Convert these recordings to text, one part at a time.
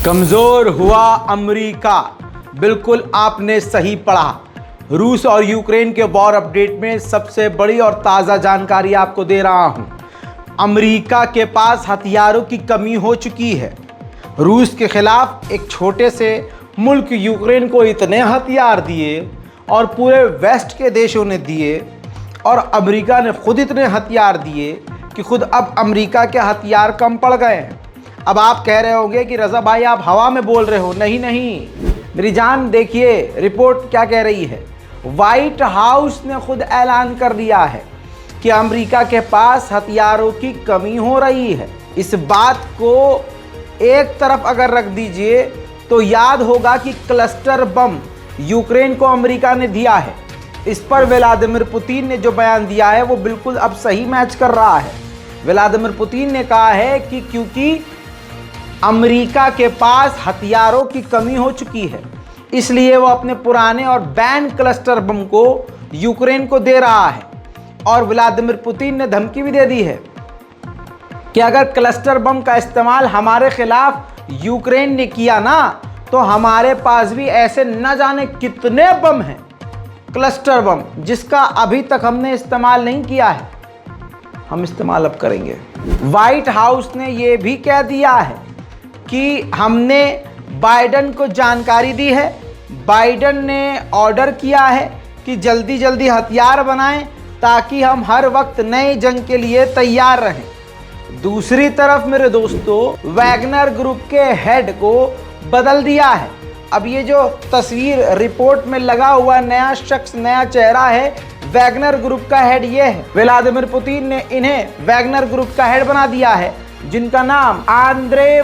कमजोर हुआ अमेरिका। बिल्कुल आपने सही पढ़ा। रूस और यूक्रेन के वॉर अपडेट में सबसे बड़ी और ताज़ा जानकारी आपको दे रहा हूं। अमेरिका के पास हथियारों की कमी हो चुकी है। रूस के खिलाफ एक छोटे से मुल्क यूक्रेन को इतने हथियार दिए और पूरे वेस्ट के देशों ने दिए और अमेरिका ने खुद इतने हथियार दिए कि खुद अब अमेरिका के हथियार कम पड़ गए हैं। अब आप कह रहे होंगे कि रज़ा भाई आप हवा में बोल रहे हो। नहीं मेरी जान, देखिए रिपोर्ट क्या कह रही है। वाइट हाउस ने खुद ऐलान कर दिया है कि अमेरिका के पास हथियारों की कमी हो रही है। इस बात को एक तरफ अगर रख दीजिए तो याद होगा कि क्लस्टर बम यूक्रेन को अमेरिका ने दिया है। इस पर व्लादिमीर पुतिन ने जो बयान दिया है वो बिल्कुल अब सही मैच कर रहा है। व्लादिमीर पुतिन ने कहा है कि क्योंकि अमेरिका के पास हथियारों की कमी हो चुकी है, इसलिए वो अपने पुराने और बैन क्लस्टर बम को यूक्रेन को दे रहा है। और व्लादिमीर पुतिन ने धमकी भी दे दी है कि अगर क्लस्टर बम का इस्तेमाल हमारे खिलाफ यूक्रेन ने किया ना तो हमारे पास भी ऐसे न जाने कितने बम हैं, क्लस्टर बम, जिसका अभी तक हमने इस्तेमाल नहीं किया है, हम इस्तेमाल अब करेंगे। व्हाइट हाउस ने यह भी कह दिया है कि हमने बाइडन को जानकारी दी है। बाइडन ने ऑर्डर किया है कि जल्दी जल्दी हथियार बनाएं ताकि हम हर वक्त नए जंग के लिए तैयार रहें। दूसरी तरफ मेरे दोस्तों, वैगनर ग्रुप के हेड को बदल दिया है। अब ये जो तस्वीर रिपोर्ट में लगा हुआ नया शख्स, नया चेहरा है, वैगनर ग्रुप का हेड ये है। व्लादिमीर पुतिन ने इन्हें वैगनर ग्रुप का हेड बना दिया है, जिनका नाम आंद्रे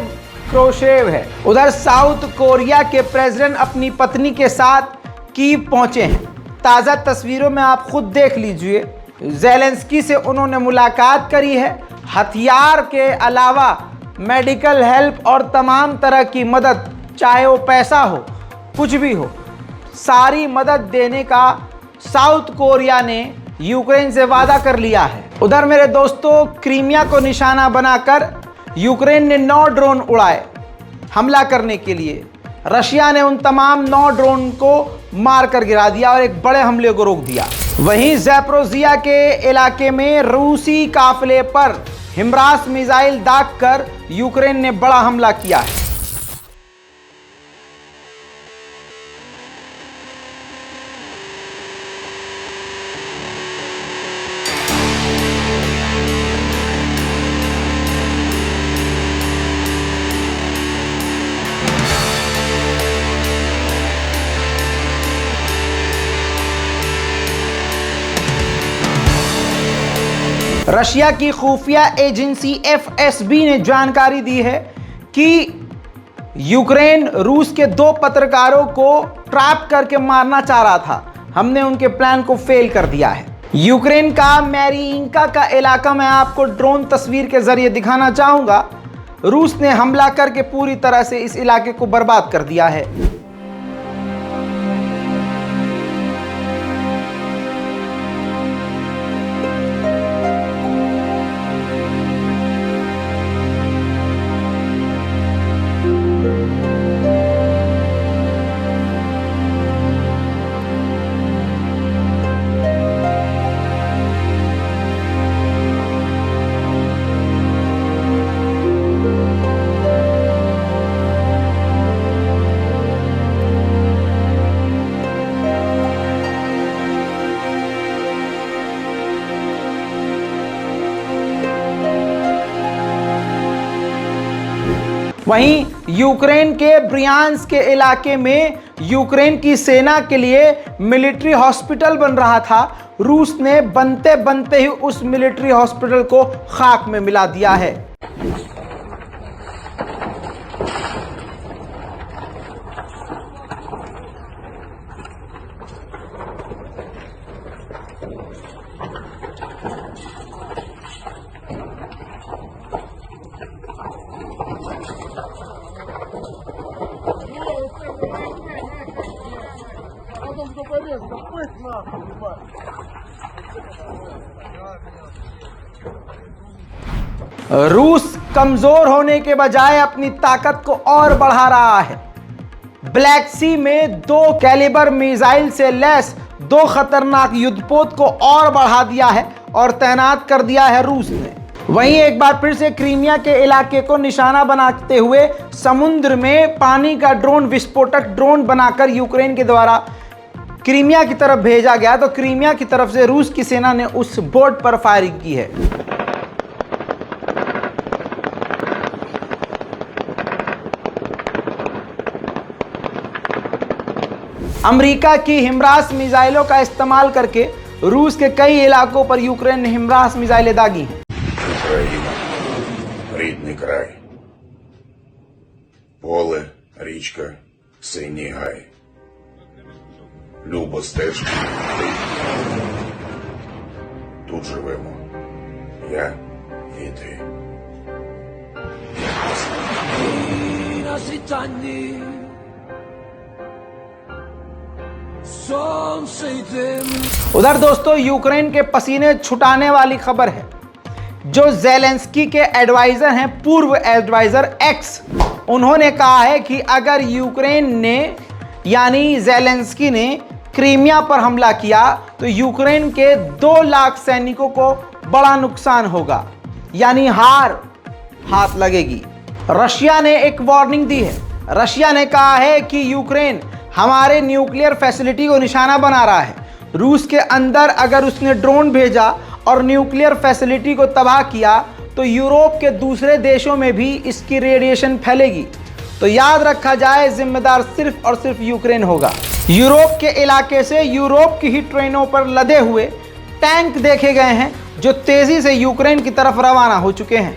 क्रोशेव है। उधर साउथ कोरिया के प्रेसिडेंट अपनी पत्नी के साथ कीव पहुंचे हैं। ताज़ा तस्वीरों में आप खुद देख लीजिए। ज़ेलेंस्की से उन्होंने मुलाकात करी है। हथियार के अलावा मेडिकल हेल्प और तमाम तरह की मदद, चाहे वो पैसा हो, कुछ भी हो, सारी मदद देने का साउथ कोरिया ने यूक्रेन से वादा कर लिया है। उधर मेरे दोस्तों, क्रीमिया को निशाना बनाकर यूक्रेन ने 9 ड्रोन उड़ाए हमला करने के लिए। रशिया ने उन तमाम 9 ड्रोन को मारकर गिरा दिया और एक बड़े हमले को रोक दिया। वहीं ज़ैपोरिज़िया के इलाके में रूसी काफिले पर हिमरास मिसाइल दागकर यूक्रेन ने बड़ा हमला किया है। रशिया की खुफिया एजेंसी FSB ने जानकारी दी है कि यूक्रेन रूस के 2 पत्रकारों को ट्रैप करके मारना चाह रहा था। हमने उनके प्लान को फेल कर दिया है। यूक्रेन का मैरिइंका का इलाका मैं आपको ड्रोन तस्वीर के जरिए दिखाना चाहूंगा। रूस ने हमला करके पूरी तरह से इस इलाके को बर्बाद कर दिया है। वहीं यूक्रेन के ब्रियांस्क के इलाके में यूक्रेन की सेना के लिए मिलिट्री हॉस्पिटल बन रहा था। रूस ने बनते बनते ही उस मिलिट्री हॉस्पिटल को खाक में मिला दिया है। रूस कमजोर होने के बजाय अपनी ताकत को और बढ़ा रहा है। ब्लैक सी में 2 कैलिबर मिसाइल से लैस 2 खतरनाक युद्धपोत को और बढ़ा दिया है और तैनात कर दिया है रूस ने। वहीं एक बार फिर से क्रीमिया के इलाके को निशाना बनाते हुए समुद्र में पानी का ड्रोन, विस्फोटक ड्रोन बनाकर यूक्रेन के द्वारा क्रीमिया की तरफ भेजा गया, तो क्रीमिया की तरफ से रूस की सेना ने उस बोट पर फायरिंग की है। अमेरिका की हिमरास मिसाइलों का इस्तेमाल करके रूस के कई इलाकों पर यूक्रेन ने हिमरास मिसाइलें दागी हैं। Рідний край. Поле, річка, синій гай. Любо стежка. Тут живемо. Я і ти. На світанні сонце йде. उधर दोस्तों यूक्रेन के पसीने छुटाने वाली खबर है। जो ज़ेलेंस्की के एडवाइजर हैं, पूर्व एडवाइजर एक्स, उन्होंने कहा है कि अगर यूक्रेन ने यानी ज़ेलेंस्की ने क्रीमिया पर हमला किया तो यूक्रेन के 2 लाख सैनिकों को बड़ा नुकसान होगा, यानी हार हाथ लगेगी। रशिया ने एक वार्निंग दी है। रशिया ने कहा है कि यूक्रेन हमारे न्यूक्लियर फैसिलिटी को निशाना बना रहा है। रूस के अंदर अगर उसने ड्रोन भेजा और न्यूक्लियर फैसिलिटी को तबाह किया तो यूरोप के दूसरे देशों में भी इसकी रेडिएशन फैलेगी। तो याद रखा जाए, जिम्मेदार सिर्फ और सिर्फ यूक्रेन होगा। यूरोप के इलाके से यूरोप की ही ट्रेनों पर लदे हुए टैंक देखे गए हैं जो तेजी से यूक्रेन की तरफ रवाना हो चुके हैं।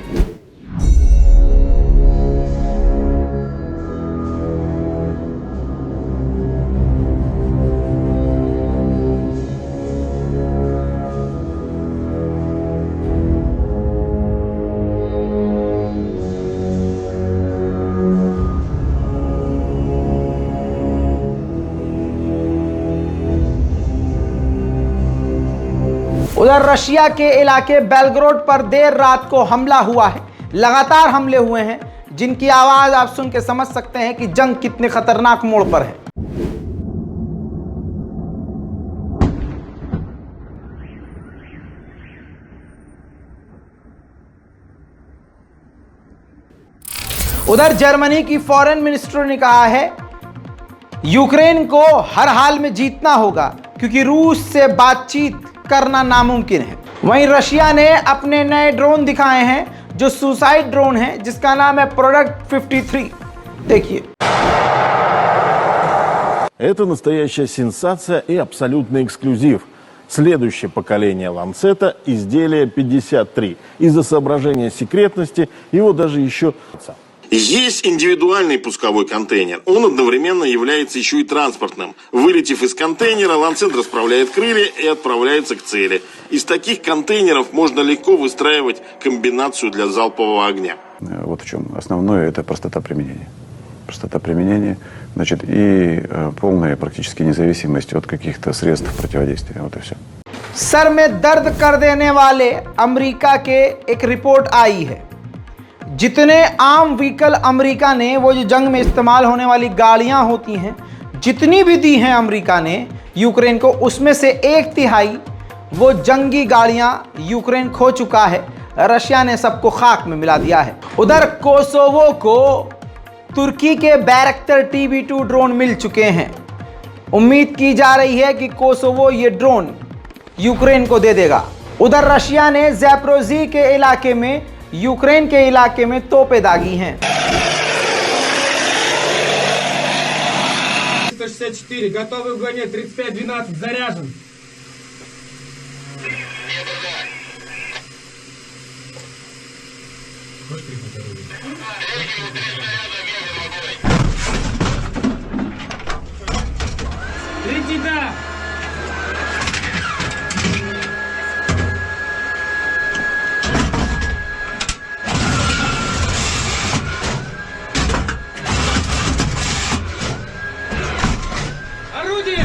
उधर रशिया के इलाके बेलग्रोड पर देर रात को हमला हुआ है। लगातार हमले हुए हैं जिनकी आवाज आप सुन के समझ सकते हैं कि जंग कितने खतरनाक मोड़ पर है। उधर जर्मनी की फॉरेन मिनिस्टर ने कहा है यूक्रेन को हर हाल में जीतना होगा क्योंकि रूस से बातचीत करना नामुमकिन है। वहीं रशिया ने अपने नए ड्रोन दिखाए हैं जो सुसाइड ड्रोन है, जिसका नाम है प्रोडक्ट 53। देखिए, Это настоящая сенсация и абсолютный эксклюзив. Следующее поколение Ланцета – изделие 53. Из-за соображения секретности его даже еще... Есть индивидуальный пусковой контейнер. Он одновременно является еще и транспортным. Вылетев из контейнера, Ланцет расправляет крылья и отправляется к цели. Из таких контейнеров можно легко выстраивать комбинацию для залпового огня. Вот в чем основное – это простота применения. Простота применения, значит, и полная практически независимость от каких-то средств противодействия. Вот и все. सर में दर्द कर देने वाले अमेरिका के एक रिपोर्ट आई है। जितने आम व्हीकल अमेरिका ने, वो जो जंग में इस्तेमाल होने वाली गाड़ियां होती हैं, जितनी भी दी हैं अमेरिका ने यूक्रेन को, उसमें से 1/3 वो जंगी गाड़ियां यूक्रेन खो चुका है। रशिया ने सबको खाक में मिला दिया है। उधर कोसोवो को तुर्की के बैरक्टर TB2 ड्रोन मिल चुके हैं। उम्मीद की जा रही है कि कोसोवो ये ड्रोन यूक्रेन को दे देगा। उधर रशिया ने ज़ैपोरिज़िया के इलाके में, यूक्रेन के इलाके में तोपें दागी हैं। 164, готовы к войне, 35-12, заряжен. Летит, да! Орудие!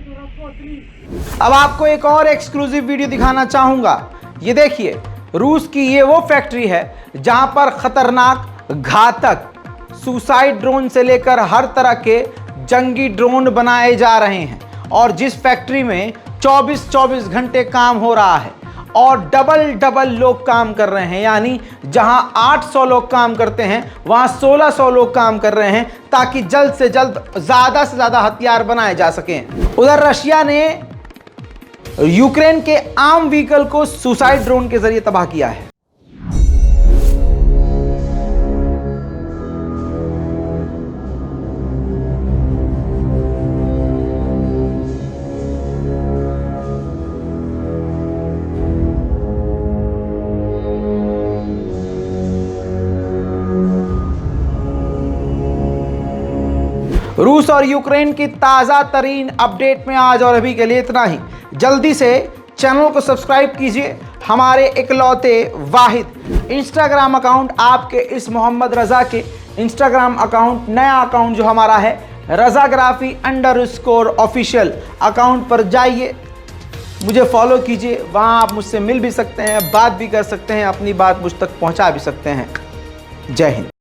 अब आपको एक और एक्सक्लूसिव वीडियो दिखाना चाहूंगा। ये देखिए, रूस की ये वो फैक्ट्री है जहां पर खतरनाक, घातक सुसाइड ड्रोन से लेकर हर तरह के जंगी ड्रोन बनाए जा रहे हैं, और जिस फैक्ट्री में 24-24 घंटे काम हो रहा है और डबल लोग काम कर रहे हैं। यानी जहां 800 लोग काम करते हैं वहां 1600 लोग काम कर रहे हैं, ताकि जल्द से जल्द ज्यादा से ज्यादा हथियार बनाए जा सकें। उधर रशिया ने यूक्रेन के आम व्हीकल को सुसाइड ड्रोन के जरिए तबाह किया है। रूस और यूक्रेन की ताज़ा तरीन अपडेट में आज और अभी के लिए इतना ही। जल्दी से चैनल को सब्सक्राइब कीजिए। हमारे इकलौते वाहिद इंस्टाग्राम अकाउंट, आपके इस मोहम्मद रज़ा के इंस्टाग्राम अकाउंट, नया अकाउंट जो हमारा है रज़ाग्राफी_ऑफिशियल अकाउंट पर जाइए, मुझे फॉलो कीजिए। वहाँ आप मुझसे मिल भी सकते हैं, बात भी कर सकते हैं, अपनी बात मुझ तक पहुँचा भी सकते हैं। जय हिंद।